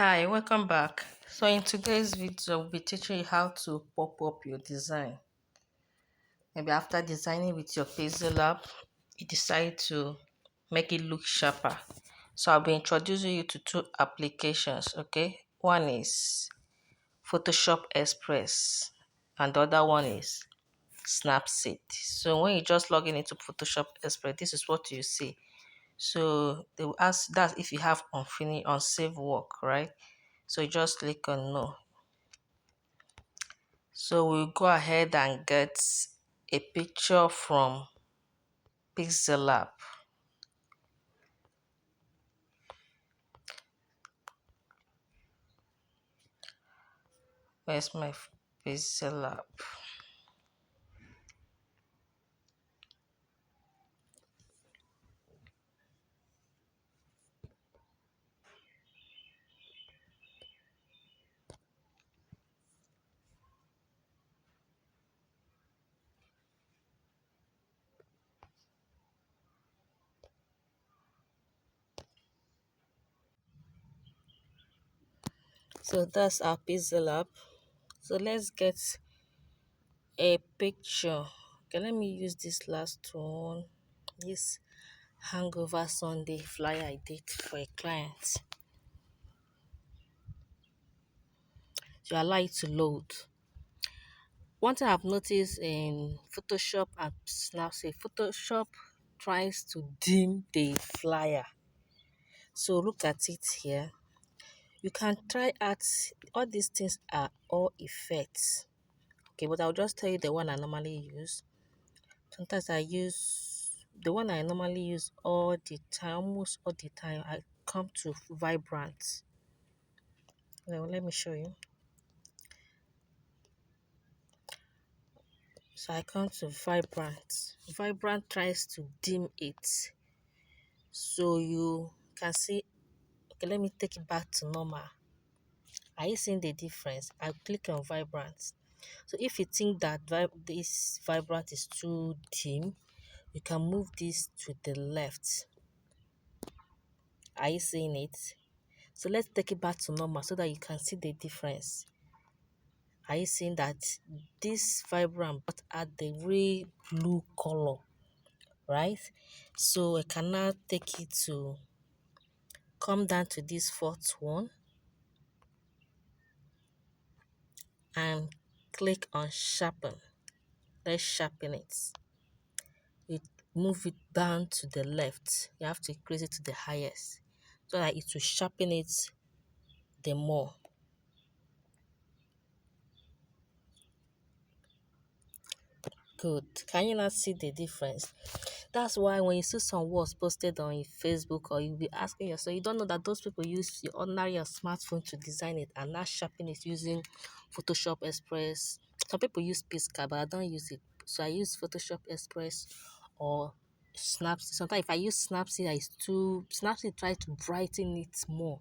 Hi, welcome back. So in today's video, we'll be teaching you how to pop up your design. Maybe after designing with your Pencil Lab, you decide to make it look sharper. So I'll be introducing you to two applications, okay? One is Photoshop Express and the other one is Snapseed. So when you just log in into Photoshop Express, this is what you see. So they will ask that if you have unfinished, unsaved work, right? So you just click on no. So we'll go ahead and get a picture from Pixel Lab. Where's my Pixel Lab? So that's our Pixel Lab. So let's get a picture. Okay, let me use this last one. This Hangover Sunday flyer I did for a client. So allow it to load. One thing I've noticed in Photoshop and Snapseed, Photoshop tries to dim the flyer. So look at it here. You can try out all these things are all effects. Okay, but I'll just tell you the one I normally use. Sometimes I use the one I normally use all the time, almost all the time. I come to Vibrant. Let me show you. So I come to Vibrant. Vibrant tries to dim it. So you can see, okay, let me take it back to normal. Are you seeing the difference? I click on Vibrant. So if you think that this Vibrant is too dim, you can move this to the left. Are you seeing it? So let's take it back to normal so that you can see the difference. Are you seeing that this Vibrant but at the real blue color, right? So I can now take it to come down to this fourth one and click on sharpen. Let's sharpen it. You move it down to the left. You have to increase it to the highest so that it will sharpen it the more. Good. Can you not see the difference? That's why when you see some words posted on Facebook or you'll be asking yourself, you don't know that those people use your ordinary your smartphone to design it and not sharpen it using Photoshop Express. Some people use Pisca, but I don't use it. So I use Photoshop Express or Snapseed. Sometimes if I use Snapseed, Snapseed try to brighten it more.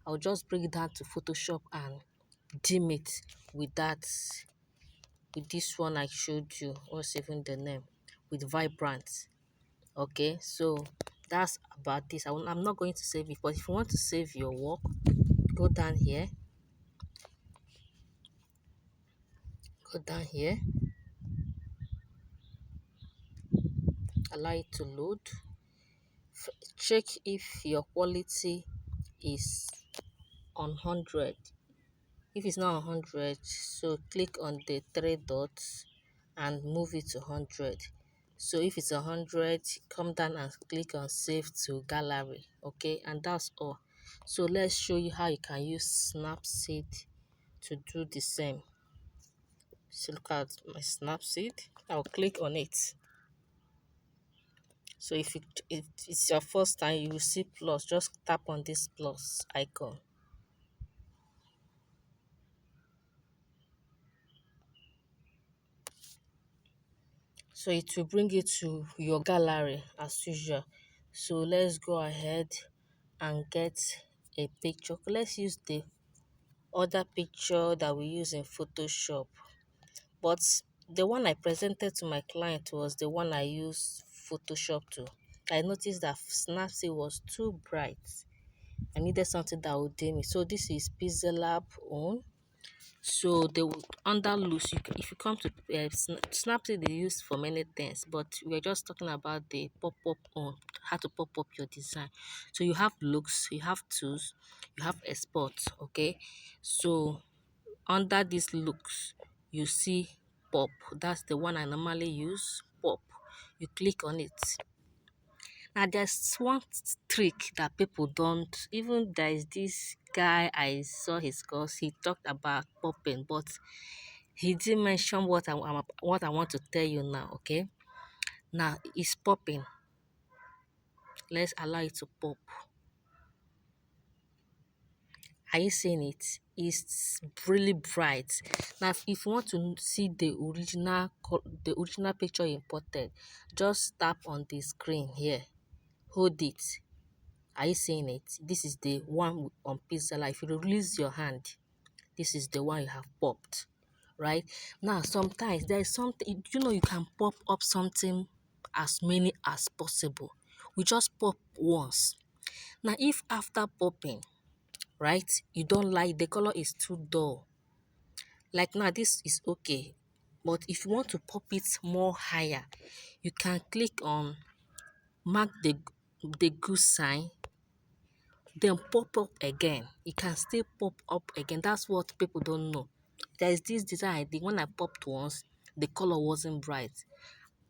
I'll just bring it down to Photoshop and dim it with that with this one I showed you. What's even the name? With Vibrant. Okay, so that's about this. I'm not going to save it, but if you want to save your work, go down here, go down here, allow it to load. Check if your quality is on 100. If it's not on 100, so click on the three dots and move it to 100. So if it's 100, come down and click on save to gallery. Okay, and that's all. So let's show you how you can use Snapseed to do the same. So look at my Snapseed. I'll click on it. So if it's your first time, you will see plus. Just tap on this plus icon. So it will bring you to your gallery as usual. So let's go ahead and get a picture. Let's use the other picture that we use in Photoshop. But the one I presented to my client was the one I used Photoshop to. I noticed that Snapseed was too bright. I needed something that would dim it. So this is Pixel own. So they will under loose. If you come to Snapseed, they use for many things, but we're just talking about the pop-up on how to pop up your design. So you have looks, you have tools, you have exports. Okay, so under these looks, you see pop. That's the one I normally use. Pop. You click on it. Now there's one trick that people don't. Even there is this guy I saw his course. He talked about popping, but he didn't mention what I want to tell you now. Okay, now it's popping. Let's allow it to pop. Are you seeing it? It's really bright. Now, if you want to see the original picture you imported, just tap on the screen here. Hold it. Are you seeing it? This is the one on Pixel. If you release your hand, this is the one you have popped, right? Now, sometimes there is something, you can pop up something as many as possible. We just pop once. Now, if after popping, right, you don't like the color is too dull, like now, this is okay. But if you want to pop it more higher, you can click on mark the good sign, then pop up again. It can still pop up again. That's what people don't know. There is this design I did when I popped once, the color wasn't bright.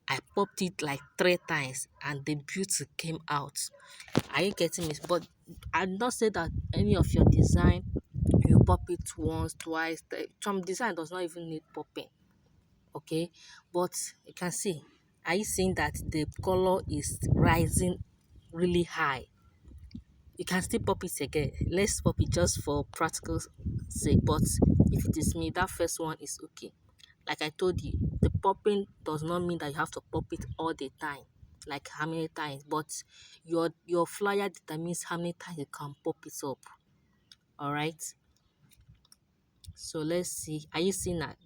I popped it like 3 times and the beauty came out. Are you getting it? But I'd not say that any of your design you pop it once, twice. Some design does not even need popping. Okay, but you can see. Are you seeing that the color is rising really high? You can still pop it again. Let's pop it just for practical sake. But if it is me, that first one is okay. Like I told you, the popping does not mean that you have to pop it all the time. Like how many times, but your flyer determines how many times you can pop it up. All right. So let's see. Are you seeing that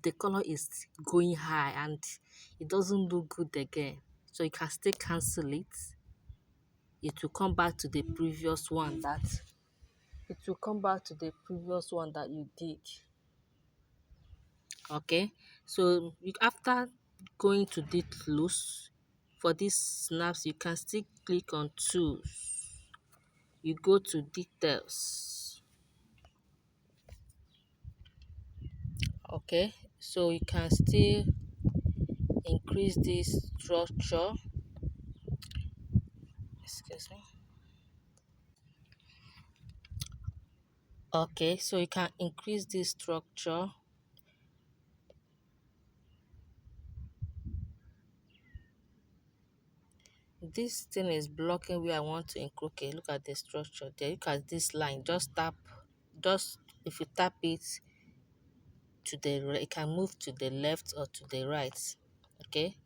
the color is going high and it doesn't look good again? So you can still cancel it. It will come back to the previous one that you did. Okay. So after going to this loose for these snaps, you can still click on tools. You go to details. Okay. So you can still increase this structure. Excuse me. Okay, so you can increase this structure. This thing is blocking where I want to include. Okay, look at the structure there. Look at this line. Just if you tap it to the right, it can move to the left or to the right. Okay.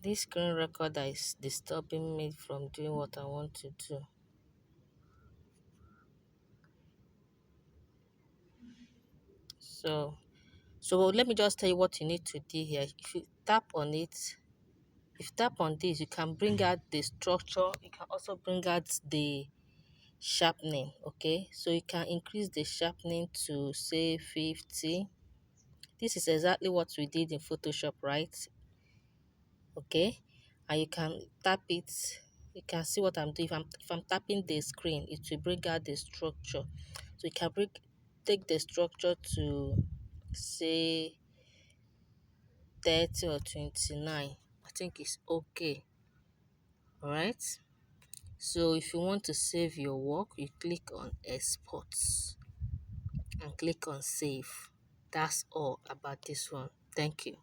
This screen recorder is disturbing me from doing what I want to do. So let me just tell you what you need to do here. If you tap on it, if you tap on this, you can bring out the structure. You can also bring out the sharpening. Okay, so you can increase the sharpening to say 50. This is exactly what we did in Photoshop, right? Okay, and you can tap it. You can see what I'm doing. If I'm tapping the screen, it will bring out the structure. So you can take the structure to say 30 or 29. I think it's okay. All right. So if you want to save your work, you click on exports and click on save. That's all about this one. Thank you.